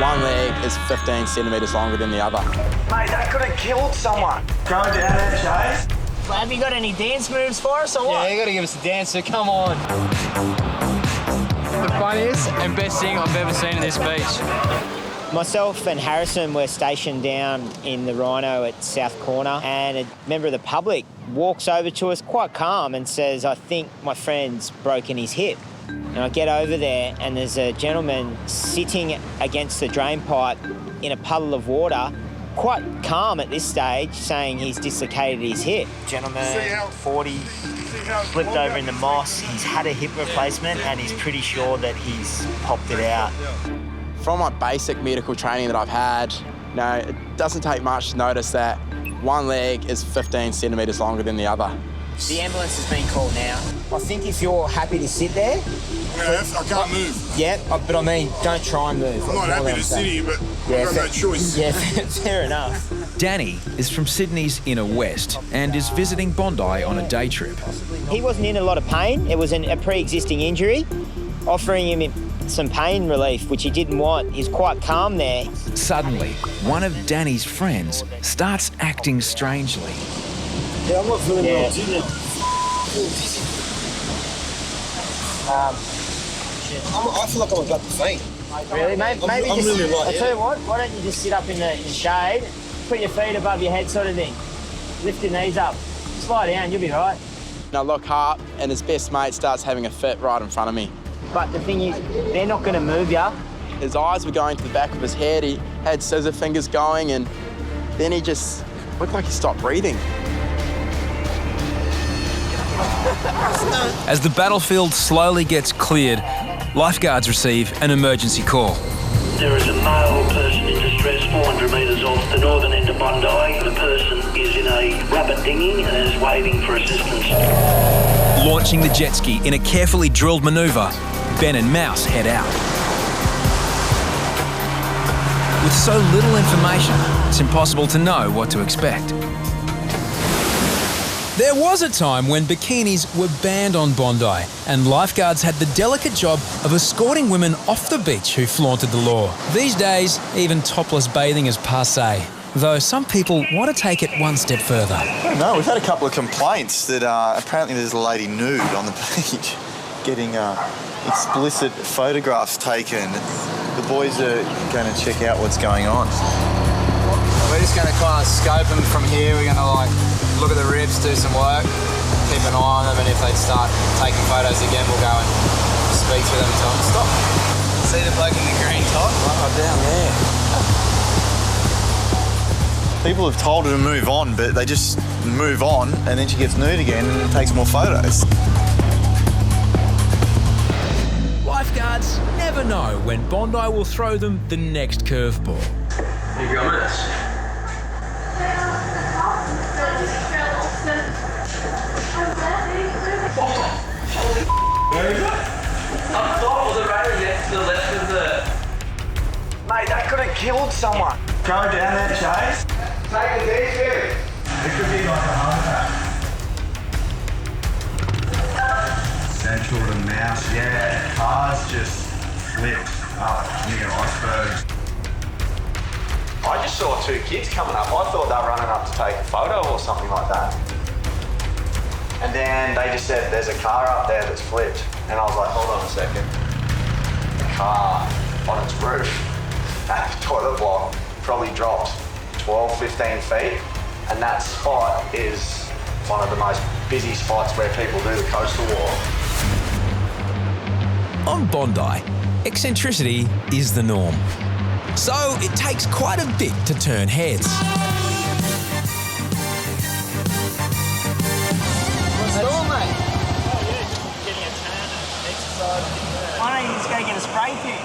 One leg is 15 centimetres longer than the other. Mate, that could have killed someone. Go down there, Chase. Well, have you got any dance moves for us or what? Yeah, you got to give us a dance, so come on. The funniest and best thing I've ever seen at this beach. Myself and Harrison were stationed down in the Rhino at South Corner, and a member of the public walks over to us quite calm and says, I think my friend's broken his hip. And I get over there and there's a gentleman sitting against the drain pipe in a puddle of water, quite calm at this stage, saying he's dislocated his hip. Gentleman, 40, flipped over in the moss. He's had a hip replacement and he's pretty sure that he's popped it out. From my basic medical training that I've had, it doesn't take much to notice that one leg is 15 centimetres longer than the other. The ambulance has been called now. I think if you're happy to sit there... Yeah, I can't move. Yeah, but I mean, don't try and move. I'm not happy to sit here, but yeah, I've got no choice. Yeah, fair enough. Danny is from Sydney's inner west and is visiting Bondi on a day trip. He wasn't in a lot of pain. It was a pre-existing injury. Offering him some pain relief, which he didn't want. He's quite calm there. Suddenly, one of Danny's friends starts acting strangely. Yeah, I'm not feeling well. I feel like I'm about to faint. Really, mate? Maybe I'm just, really light, I'll tell you what, why don't you just sit up in the shade, put your feet above your head sort of thing. Lift your knees up. Slide down, you'll be right. I look up and his best mate starts having a fit right in front of me. But the thing is, they're not going to move you. His eyes were going to the back of his head. He had scissor fingers going, and then he just looked like he stopped breathing. As the battlefield slowly gets cleared, lifeguards receive an emergency call. There is a male person in distress 400 metres off the northern end of Bondi. The person is in a rubber dinghy and is waving for assistance. Launching the jet ski in a carefully drilled manoeuvre, Ben and Mouse head out. With so little information, it's impossible to know what to expect. There was a time when bikinis were banned on Bondi, and lifeguards had the delicate job of escorting women off the beach who flaunted the law. These days, even topless bathing is passé, though some people want to take it one step further. No, we've had a couple of complaints that apparently there's a lady nude on the beach getting explicit photographs taken. The boys are going to check out what's going on. We're just going to kind of scope them from here. We're going to look at the ribs, do some work, keep an eye on them, and if they start taking photos again, we'll go and speak to them and tell them to stop. See the bloke in the green top? Right down there. People have told her to move on, but they just move on, and then she gets nude again and takes more photos. Lifeguards never know when Bondi will throw them the next curveball. You got this. Where is it? Up top or the right next to the left of the... Mate, that could have killed someone. Go down there, Chase. Take a deep breath. It could be like a heart attack. Central to Mouse, yeah. Cars just flipped up near icebergs. I just saw two kids coming up. I thought they were running up to take a photo or something like that. And then they just said, there's a car up there that's flipped. And I was like, hold on a second. The car on its roof at the toilet block probably dropped 12, 15 feet. And that spot is one of the most busy spots where people do the coastal walk. On Bondi, eccentricity is the norm. So it takes quite a bit to turn heads. Why don't you just go get a spray kit?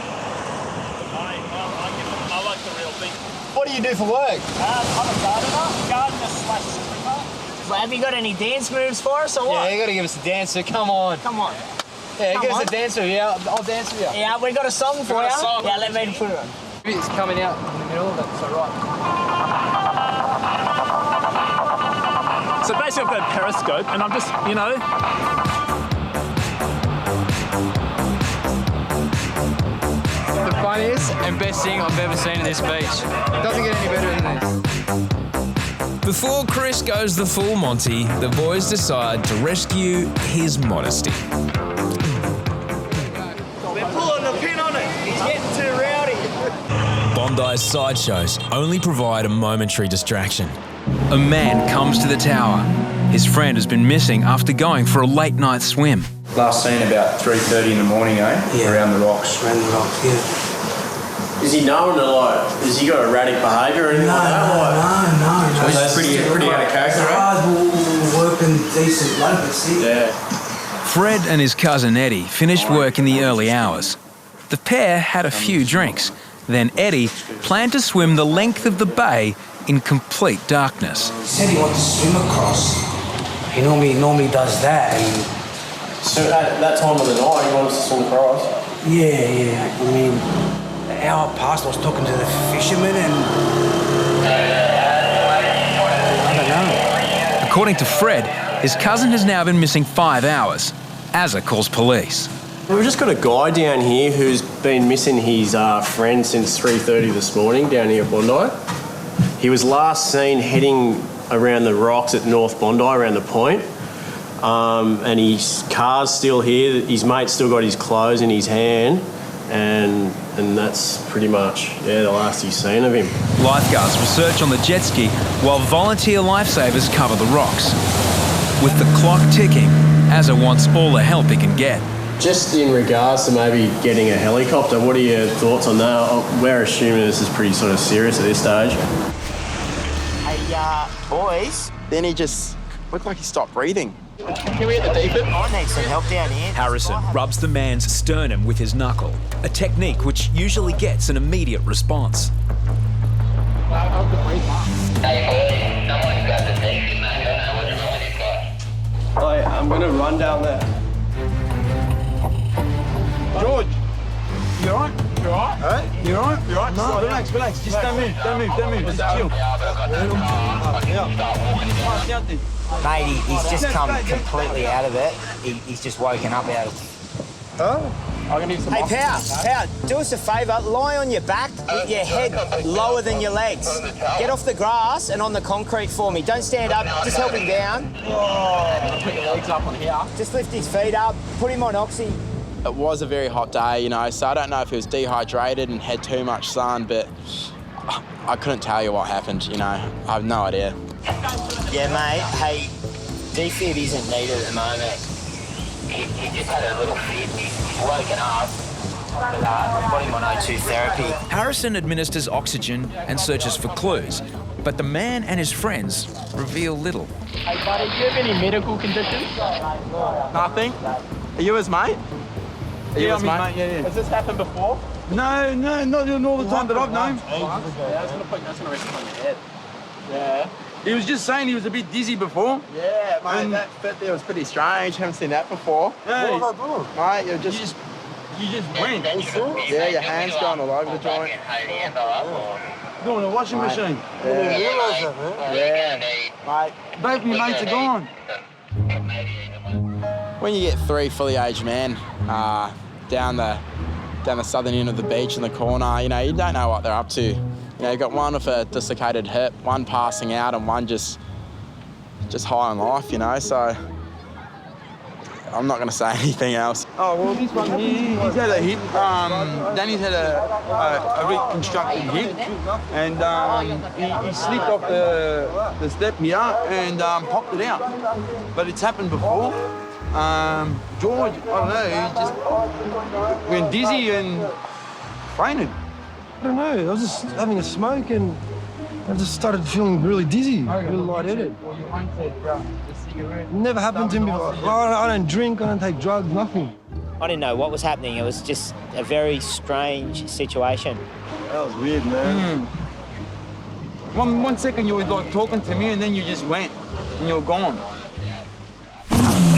I like the real thing. What do you do for work? I'm a gardener/swimmer. Well, have you got any dance moves for us or what? Yeah, you got to give us a dance, so come on. Come on. Yeah, give us a dance with you. I'll dance with you. Yeah, we got a song for you. Yeah, let me put it on. It's coming out in the middle, that's all right. So basically I've got a periscope and I'm just, The funniest and best thing I've ever seen at this beach. Doesn't get any better than this. Before Chris goes the full Monty, the boys decide to rescue his modesty. We're pulling the pin on it. He's getting too rowdy. Bondi's sideshows only provide a momentary distraction. A man comes to the tower. His friend has been missing after going for a late night swim. Last seen about 3:30 in the morning, Yeah. Around the rocks. Around the rocks, yeah. Is he known to, like, has he got erratic behaviour or anything like that? No. So he's pretty out of character, right? Guys were working decent locals here. Yeah. Fred and his cousin Eddie finished work in the early hours. The pair had a few drinks. Then Eddie planned to swim the length of the bay in complete darkness. He said he wanted to swim across. He normally does that. And So at that time of the night, he wants to swim across? yeah. I mean, an hour past, I was talking to the fishermen and I don't know. According to Fred, his cousin has now been missing 5 hours. Azza calls police. We've just got a guy down here who's been missing his friend since 3:30 this morning down here at Bondi. He was last seen heading around the rocks at North Bondi, around the point. And his car's still here. His mate's still got his clothes in his hand. And that's pretty much, the last he's seen of him. Lifeguards research on the jet ski while volunteer lifesavers cover the rocks. With the clock ticking, Azza wants all the help he can get. Just in regards to maybe getting a helicopter, what are your thoughts on that? We're assuming this is pretty sort of serious at this stage. Hey, boys. Then he just looked like he stopped breathing. Can we get the deep end? I need some help down here. Harrison rubs the man's sternum with his knuckle, a technique which usually gets an immediate response. I'm going to run down there. George, you alright? You alright? You alright? You alright? No, relax. Just don't move. Just chill. Mate, he's just come completely out of it. He's just woken up out of it. Oh? I'm going to need some Hey, Pow, do us a favour. Lie on your back with your head lower than your legs. Get off the grass and on the concrete for me. Don't stand up. Just help him down. Put your legs up on here. Just lift his feet up. Put him on oxy. It was a very hot day, so I don't know if he was dehydrated and had too much sun, but I couldn't tell you what happened, I have no idea. Yeah, mate. Hey, defib isn't needed at the moment. He just had a little fit. He's woken up. Put him on O2 therapy. Harrison administers oxygen and searches for clues, but the man and his friends reveal little. Hey, buddy, do you have any medical conditions? Nothing? Are you his mate? Are you his mate? Yeah. Has this happened before? No, not all the time that I've known. That's going to rest on your head. Yeah. He was just saying he was a bit dizzy before. Yeah, mate, that fit there was pretty strange. Haven't seen that before. Hey, Mate, you just went. yeah, your hands going all over the joint. Doing a washing machine. Yeah, mate. Both my mates are gone. When you get 3 fully aged men down the southern end of the beach in the corner, you don't know what they're up to. You've got one with a dislocated hip, one passing out, and one just high on life, so I'm not going to say anything else. Oh, well, this one here, he's had a hip. Danny's had a reconstructed hip, and he slipped off the step here and popped it out. But it's happened before. George, I don't know, he just went dizzy and fainted. I don't know, I was just having a smoke and I just started feeling really dizzy, really lightheaded. Never happened to me before. I don't drink, I don't take drugs, nothing. I didn't know what was happening. It was just a very strange situation. That was weird, man. One second you were like talking to me and then you just went and you were gone.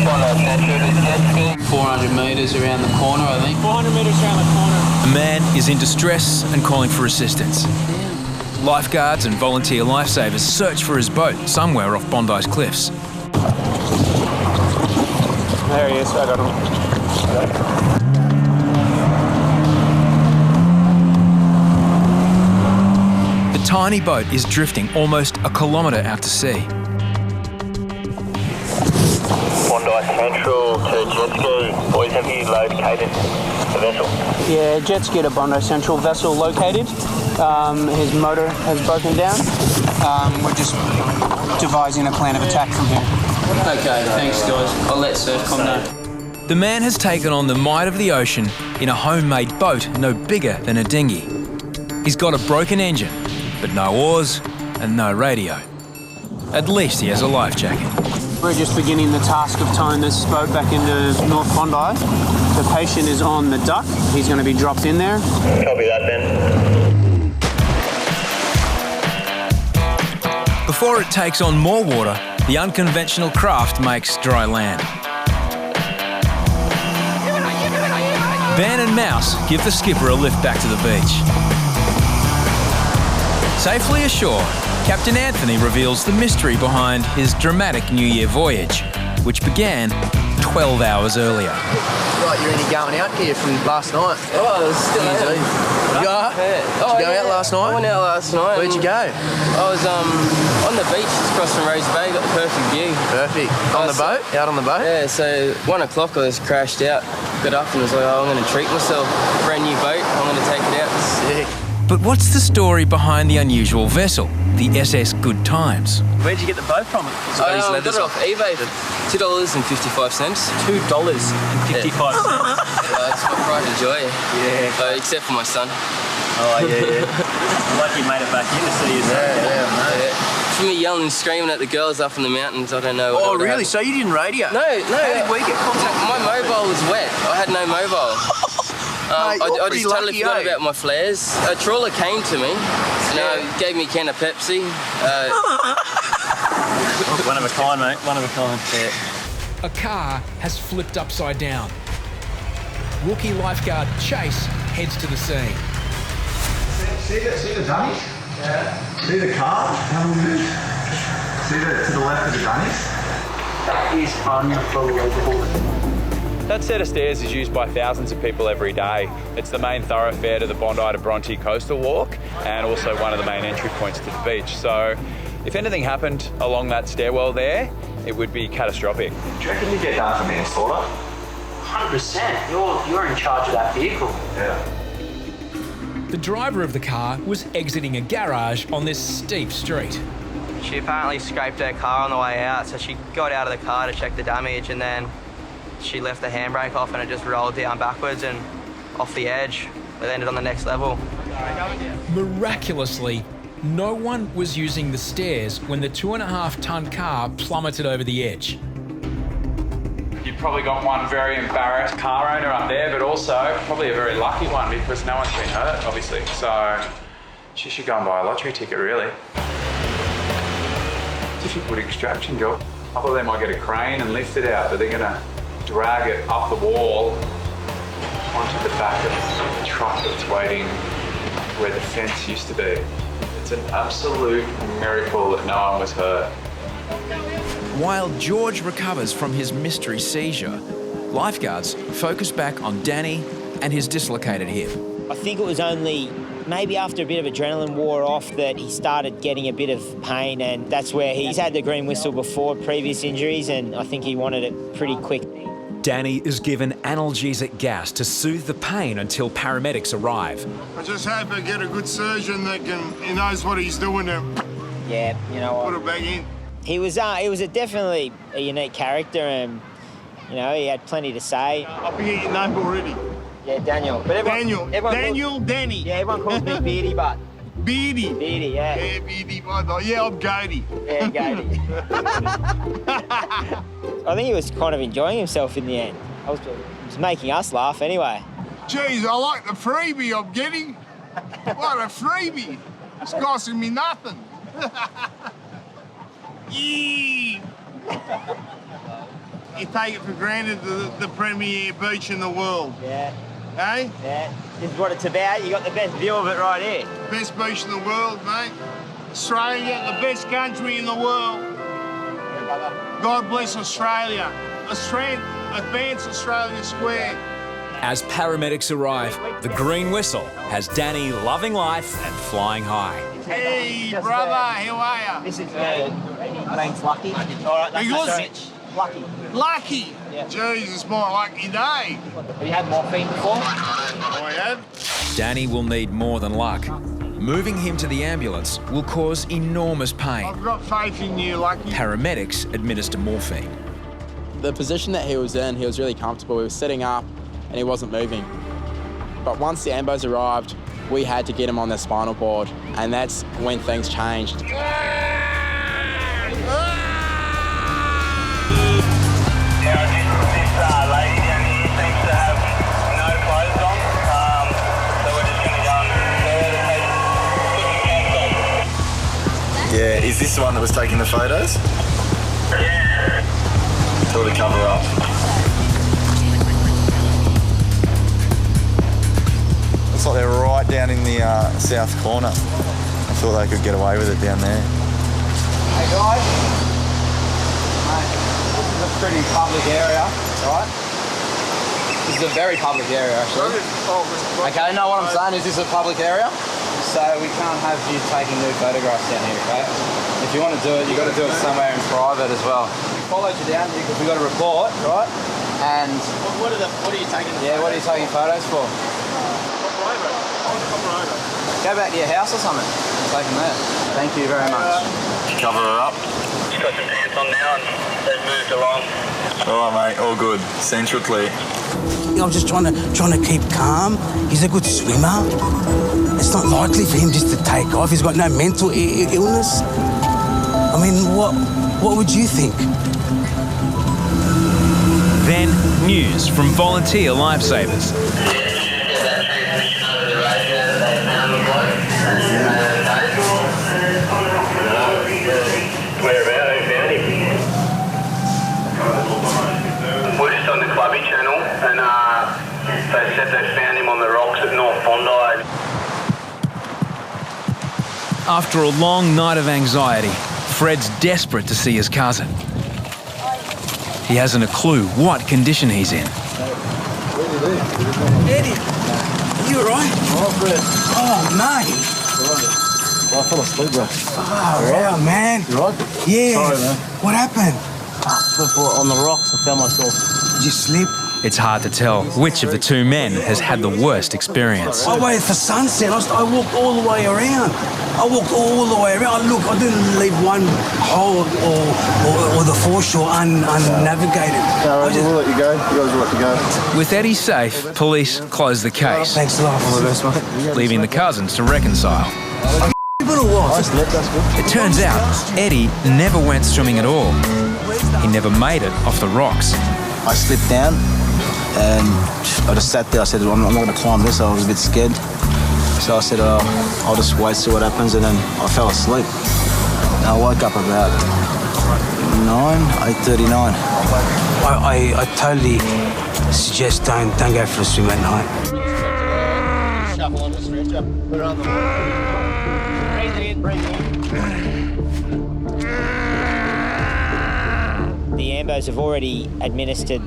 400 metres around the corner, I think. 400 metres around the corner. A man is in distress and calling for assistance. Lifeguards and volunteer lifesavers search for his boat somewhere off Bondi's cliffs. There he is, I got him. tiny boat is drifting almost a kilometre out to sea. Bondi Central to jet ski. Boys, have you located the vessel? Yeah, jet ski to Bondi Central, vessel located. His motor has broken down. We're just devising a plan of attack from here. Okay, thanks guys. I'll let Surfcom know. The man has taken on the might of the ocean in a homemade boat no bigger than a dinghy. He's got a broken engine, but no oars and no radio. At least he has a life jacket. We're just beginning the task of towing this boat back into North Bondi. The patient is on the dock. He's going to be dropped in there. Copy that, Ben. Before it takes on more water, the unconventional craft makes dry land. Ben and Mouse give the skipper a lift back to the beach. Safely ashore, Captain Anthony reveals the mystery behind his dramatic New Year voyage, which began 12 hours earlier. Right, you're only going out here from last night. Oh, it's still out. You are? Yeah. Did you go out last night? I went out last night. Where'd you go? I was on the beach just across from Rose Bay, got the perfect view. Perfect. On the boat? Out on the boat? Yeah, so 1 o'clock I was crashed out, got up and was like, oh, I'm going to treat myself. Brand new boat, I'm going to take it out. Sick. But what's the story behind the unusual vessel, the SS Good Times? Where'd you get the boat from? I got it off eBay for $2.55. $2.55. It's my pride and joy. Yeah. Except for my son. Oh, yeah. Lucky you made it back in to see your son. Yeah. From me yelling and screaming at the girls up in the mountains, I don't know. Oh, really? So you didn't radio? No. How did we get contact? My mobile was wet. I had no mobile. Mate, I just totally lucky, forgot about my flares. A trawler came to me and gave me a can of Pepsi. One of a kind, mate. One of a kind. A car has flipped upside down. Rookie lifeguard Chase heads to the scene. See the dummies? Yeah. See the car? How we move? See to the left of the dummies? That is unbelievable. That set of stairs is used by thousands of people every day. It's the main thoroughfare to the Bondi to Bronte coastal walk and also one of the main entry points to the beach. So if anything happened along that stairwell there, it would be catastrophic. Do you reckon you get down for manslaughter? 100%. You're in charge of that vehicle. Yeah. The driver of the car was exiting a garage on this steep street. She apparently scraped her car on the way out, so she got out of the car to check the damage, and then she left the handbrake off and it just rolled down backwards and off the edge. It ended on the next level. Miraculously, no one was using the stairs when the 2.5-ton car plummeted over the edge. You've probably got one very embarrassed car owner up there, but also probably a very lucky one because no one's been hurt, obviously. So she should go and buy a lottery ticket, really. Difficult extraction job. I thought they might get a crane and lift it out, but they're gonna drag it up the wall onto the back of the truck that's waiting where the fence used to be. It's an absolute miracle that no one was hurt. While George recovers from his mystery seizure, lifeguards focus back on Danny and his dislocated hip. I think it was only maybe after a bit of adrenaline wore off that he started getting a bit of pain, and that's where he's had the green whistle before previous injuries, and I think he wanted it pretty quick. Danny is given analgesic gas to soothe the pain until paramedics arrive. I just hope I get a good surgeon that he knows what he's doing to Yeah, you know what? put it back in. He was definitely a unique character, and he had plenty to say. I forget your name already. Yeah, Daniel. But Danny. Yeah, everyone calls me Beardy, but. Beardy. Beardy, yeah. Yeah, Beardy. Yeah, I'm Gatey. Yeah, Gatey. I think he was kind of enjoying himself in the end. He was making us laugh anyway. Jeez, I like the freebie I'm getting. What a freebie. It's costing me nothing. Yeah. You take it for granted the premier beach in the world. Yeah. Hey? Yeah. This is what it's about. You got the best view of it right here. Best beach in the world, mate. Australia, the best country in the world. God bless Australia. Advance Australia Square. As paramedics arrive, the green whistle has Danny loving life and flying high. Hey, brother, how are you? This is my name's Lucky. All right, that's Yours? Mitch. Lucky. Lucky? Yeah. Jesus, my lucky day. Have you had morphine before? I have. Danny will need more than luck. Moving him to the ambulance will cause enormous pain. I've got faith in you, Lucky. Paramedics administer morphine. The position that he was in, he was really comfortable. He was sitting up and he wasn't moving. But once the ambos arrived, we had to get him on the spinal board, and that's when things changed. Yeah, is this the one that was taking the photos? Yeah. Tell her to cover up. Looks like they're right down in the south corner. I thought they could get away with it down there. Hey guys, mate, this is a pretty public area, right? This is a very public area actually. Okay, know what I'm saying? Is this a public area? So we can't have you taking nude photographs down here, okay? If you want to do it, you've got to do it somewhere in private as well. We followed you down here because we got a report, right? And What are you taking? yeah, what are you taking photos for? Go back to your house or something. Take them there. Thank you very much. Cover her up. She's got some pants on now and they've moved along. All right, mate. All good. Central clear. I'm just trying to keep calm. He's a good swimmer. It's not likely for him just to take off. He's got no mental illness. I mean, what would you think? Then, news from volunteer lifesavers. We're just on the Clubby channel and they said they found him on the rocks at North Bondi. After a long night of anxiety, Fred's desperate to see his cousin. He hasn't a clue what condition he's in. Eddie, you all right? Oh, Fred. Oh, mate. I fell asleep, bro. Oh, wow, man. You right? Yeah. Sorry, man. What happened? On the rocks, I found myself. Did you slip? It's hard to tell which of the two men has had the worst experience. I waited for sunset. I walked all the way around. I walked all the way around. Look, I didn't leave one hole or the foreshore unnavigated. No, we'll let you go. You guys will let you go. With Eddie safe, police close the case, Thanks a lot. All the best, mate. leaving the cousins to reconcile. I slept, that's good. It turns out Eddie never went swimming at all. He never made it off the rocks. I slipped down and I just sat there. I said, I'm not going to climb this. I was a bit scared. So I said, I'll just wait, see what happens. And then I fell asleep. And I woke up about 8:39. I totally suggest don't go for a swim at night. Shuffle on the stretch up. Put it on the wall. Breathe in, breathe in. The ambos have already administered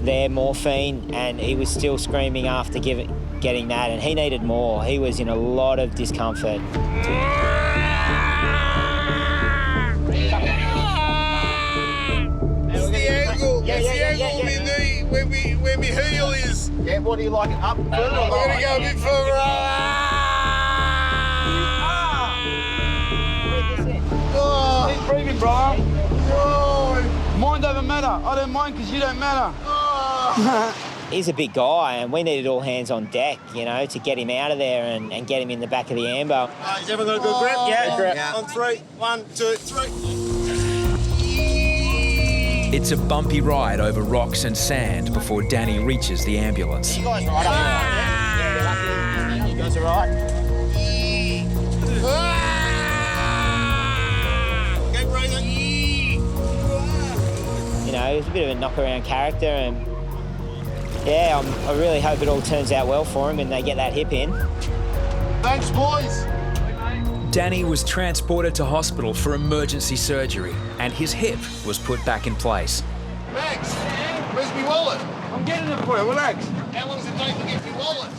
their morphine and he was still screaming after getting that, and he needed more. He was in a lot of discomfort. It's the angle. It's the angle where my heel is. Yeah, what do you like? Up further? I'm going to go a bit further Keep breathing, bro. Mind don't matter. I don't mind because you don't matter. He's a big guy and we needed all hands on deck, to get him out of there and get him in the back of the ambo. Is everyone got a good grip? Yeah. On 3. 1, 2, 3. It's a bumpy ride over rocks and sand before Danny reaches the ambulance. You guys right up there? You guys all right? Keep breathing. He's a bit of a knock-around character, and yeah, I really hope it all turns out well for him and they get that hip in. Thanks, boys. Danny was transported to hospital for emergency surgery and his hip was put back in place. Max, where's my wallet? I'm getting it for you, relax. How long does it take to get your wallet?